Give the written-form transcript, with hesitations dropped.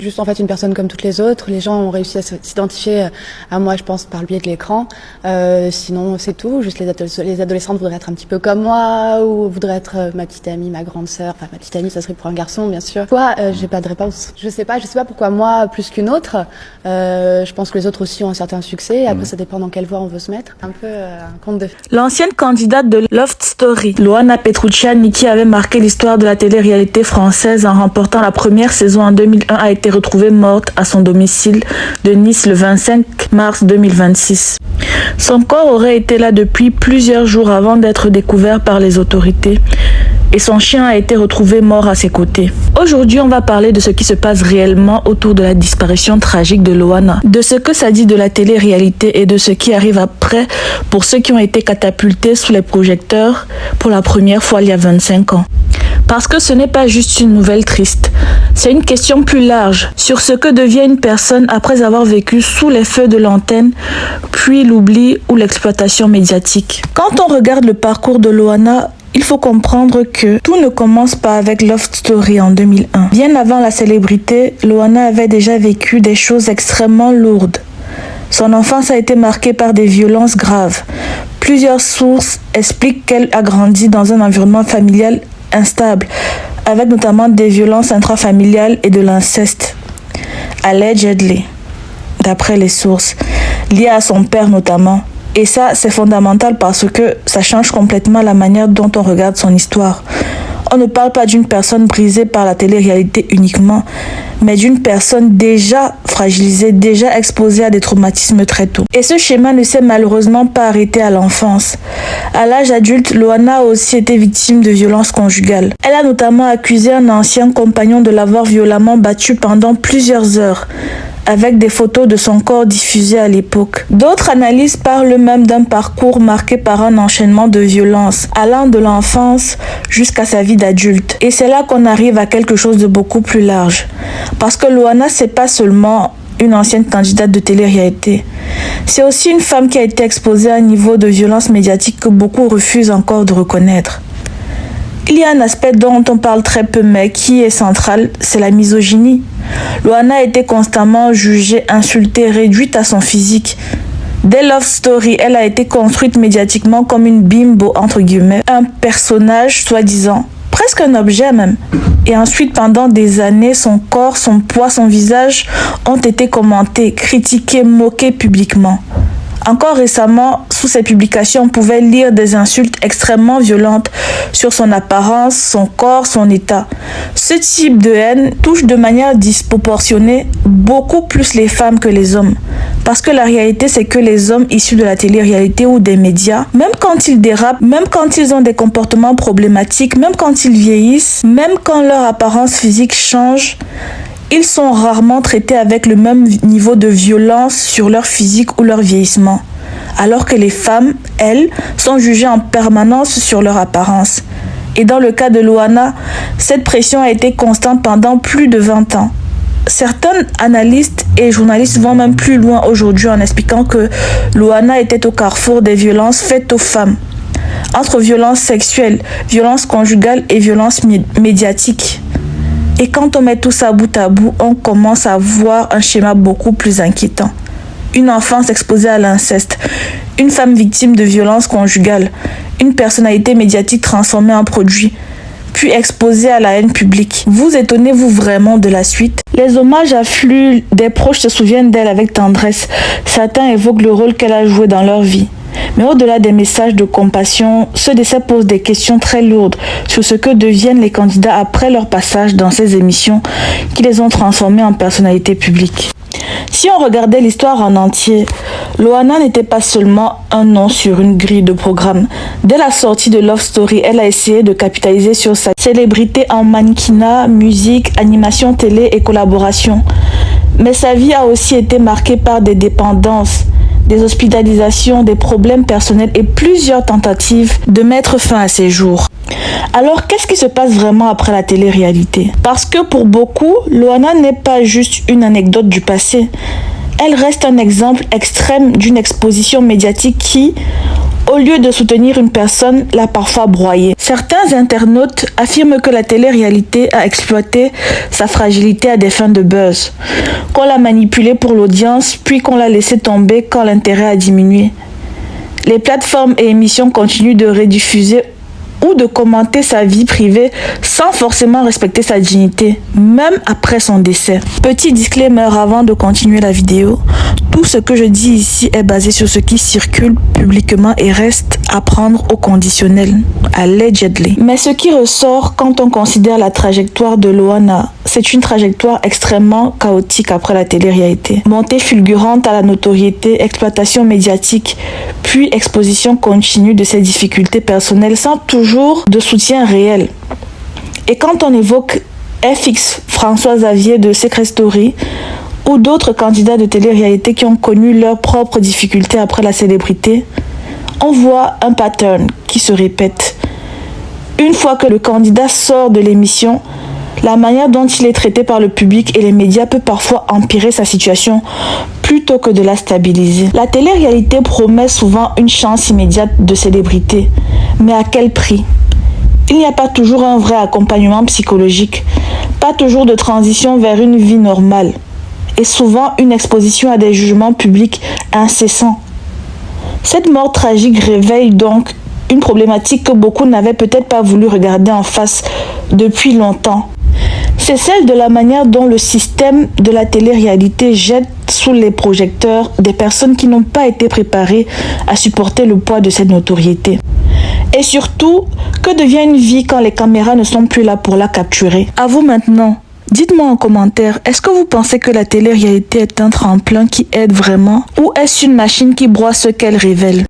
Juste en fait une personne comme toutes les autres. Les gens ont réussi à s'identifier à moi, je pense, par le biais de l'écran. Sinon, c'est tout. Juste les adolescentes voudraient être un petit peu comme moi, ou voudraient être ma petite amie, ma grande sœur. Enfin, ma petite amie, ça serait pour un garçon, bien sûr. Quoi, j'ai pas de réponse. Je sais pas pourquoi moi plus qu'une autre. Je pense que les autres aussi ont un certain succès. Après, ça dépend dans quelle voie on veut se mettre. Un peu un conte de... L'ancienne candidate de Love Story, Loana Petrucciani, qui avait marqué l'histoire de la télé-réalité française en remportant la première saison en 2001, a été retrouvée morte à son domicile de Nice le 25 mars 2026. Son corps aurait été là depuis plusieurs jours avant d'être découvert par les autorités et son chien a été retrouvé mort à ses côtés. Aujourd'hui, on va parler de ce qui se passe réellement autour de la disparition tragique de Loana, de ce que ça dit de la télé-réalité et de ce qui arrive après pour ceux qui ont été catapultés sous les projecteurs pour la première fois il y a 25 ans. Parce que ce n'est pas juste une nouvelle triste, c'est une question plus large sur ce que devient une personne après avoir vécu sous les feux de l'antenne, puis l'oubli ou l'exploitation médiatique. Quand on regarde le parcours de Loana, il faut comprendre que tout ne commence pas avec Love Story en 2001. Bien avant la célébrité, Loana avait déjà vécu des choses extrêmement lourdes. Son enfance a été marquée par des violences graves. Plusieurs sources expliquent qu'elle a grandi dans un environnement familial instable, avec notamment des violences intrafamiliales et de l'inceste. Allegedly, d'après les sources, liées à son père notamment. Et ça, c'est fondamental parce que ça change complètement la manière dont on regarde son histoire. On ne parle pas d'une personne brisée par la télé-réalité uniquement, mais d'une personne déjà fragilisée, déjà exposée à des traumatismes très tôt. Et ce schéma ne s'est malheureusement pas arrêté à l'enfance. À l'âge adulte, Loana a aussi été victime de violences conjugales. Elle a notamment accusé un ancien compagnon de l'avoir violemment battue pendant plusieurs heures, avec des photos de son corps diffusées à l'époque. D'autres analyses parlent même d'un parcours marqué par un enchaînement de violences, allant de l'enfance jusqu'à sa vie d'adulte. Et c'est là qu'on arrive à quelque chose de beaucoup plus large. Parce que Loana, c'est pas seulement une ancienne candidate de télé-réalité. C'est aussi une femme qui a été exposée à un niveau de violence médiatique que beaucoup refusent encore de reconnaître. Il y a un aspect dont on parle très peu mais qui est central, c'est la misogynie. Loana a été constamment jugée, insultée, réduite à son physique. Dès Love Story, elle a été construite médiatiquement comme une bimbo entre guillemets, un personnage soi-disant, presque un objet même. Et ensuite, pendant des années, son corps, son poids, son visage ont été commentés, critiqués, moqués publiquement. Encore récemment, sous ses publications, on pouvait lire des insultes extrêmement violentes sur son apparence, son corps, son état. Ce type de haine touche de manière disproportionnée beaucoup plus les femmes que les hommes. Parce que la réalité, c'est que les hommes issus de la télé-réalité ou des médias, même quand ils dérapent, même quand ils ont des comportements problématiques, même quand ils vieillissent, même quand leur apparence physique change, ils sont rarement traités avec le même niveau de violence sur leur physique ou leur vieillissement. Alors que les femmes, elles, sont jugées en permanence sur leur apparence. Et dans le cas de Loana, cette pression a été constante pendant plus de 20 ans. Certains analystes et journalistes vont même plus loin aujourd'hui en expliquant que Loana était au carrefour des violences faites aux femmes. Entre violences sexuelles, violences conjugales et violences médiatiques. Et quand on met tout ça bout à bout, on commence à voir un schéma beaucoup plus inquiétant. Une enfance exposée à l'inceste, une femme victime de violences conjugales, une personnalité médiatique transformée en produit, puis exposée à la haine publique. Vous étonnez-vous vraiment de la suite? Les hommages affluent, des proches se souviennent d'elle avec tendresse. Certains évoquent le rôle qu'elle a joué dans leur vie. Mais au-delà des messages de compassion, ce décès pose des questions très lourdes sur ce que deviennent les candidats après leur passage dans ces émissions qui les ont transformés en personnalités publiques. Si on regardait l'histoire en entier, Loana n'était pas seulement un nom sur une grille de programme. Dès la sortie de Love Story, elle a essayé de capitaliser sur sa célébrité en mannequinat, musique, animation télé et collaboration. Mais sa vie a aussi été marquée par des dépendances, des hospitalisations, des problèmes personnels et plusieurs tentatives de mettre fin à ses jours. Alors, qu'est-ce qui se passe vraiment après la télé-réalité? Parce que pour beaucoup, Loana n'est pas juste une anecdote du passé. Elle reste un exemple extrême d'une exposition médiatique qui, au lieu de soutenir une personne, l'a parfois broyée. Certains internautes affirment que la télé-réalité a exploité sa fragilité à des fins de buzz, qu'on l'a manipulée pour l'audience, puis qu'on l'a laissé tomber quand l'intérêt a diminué. Les plateformes et émissions continuent de rediffuser ou de commenter sa vie privée sans forcément respecter sa dignité, même après son décès. Petit disclaimer avant de continuer la vidéo, tout ce que je dis ici est basé sur ce qui circule publiquement et reste à prendre au conditionnel, allegedly. Mais ce qui ressort quand on considère la trajectoire de Loana, c'est une trajectoire extrêmement chaotique après la télé-réalité. Montée fulgurante à la notoriété, exploitation médiatique, puis exposition continue de ses difficultés personnelles sans toujours de soutien réel. Et quand on évoque FX, François Xavier de Secret Story, ou d'autres candidats de télé-réalité qui ont connu leurs propres difficultés après la célébrité, on voit un pattern qui se répète. Une fois que le candidat sort de l'émission, la manière dont il est traité par le public et les médias peut parfois empirer sa situation plutôt que de la stabiliser. La télé-réalité promet souvent une chance immédiate de célébrité, mais à quel prix? Il n'y a pas toujours un vrai accompagnement psychologique, pas toujours de transition vers une vie normale, et souvent une exposition à des jugements publics incessants. Cette mort tragique réveille donc une problématique que beaucoup n'avaient peut-être pas voulu regarder en face depuis longtemps. C'est celle de la manière dont le système de la télé-réalité jette sous les projecteurs des personnes qui n'ont pas été préparées à supporter le poids de cette notoriété. Et surtout, que devient une vie quand les caméras ne sont plus là pour la capturer? À vous maintenant. Dites-moi en commentaire, est-ce que vous pensez que la télé-réalité est un tremplin qui aide vraiment ou est-ce une machine qui broie ce qu'elle révèle?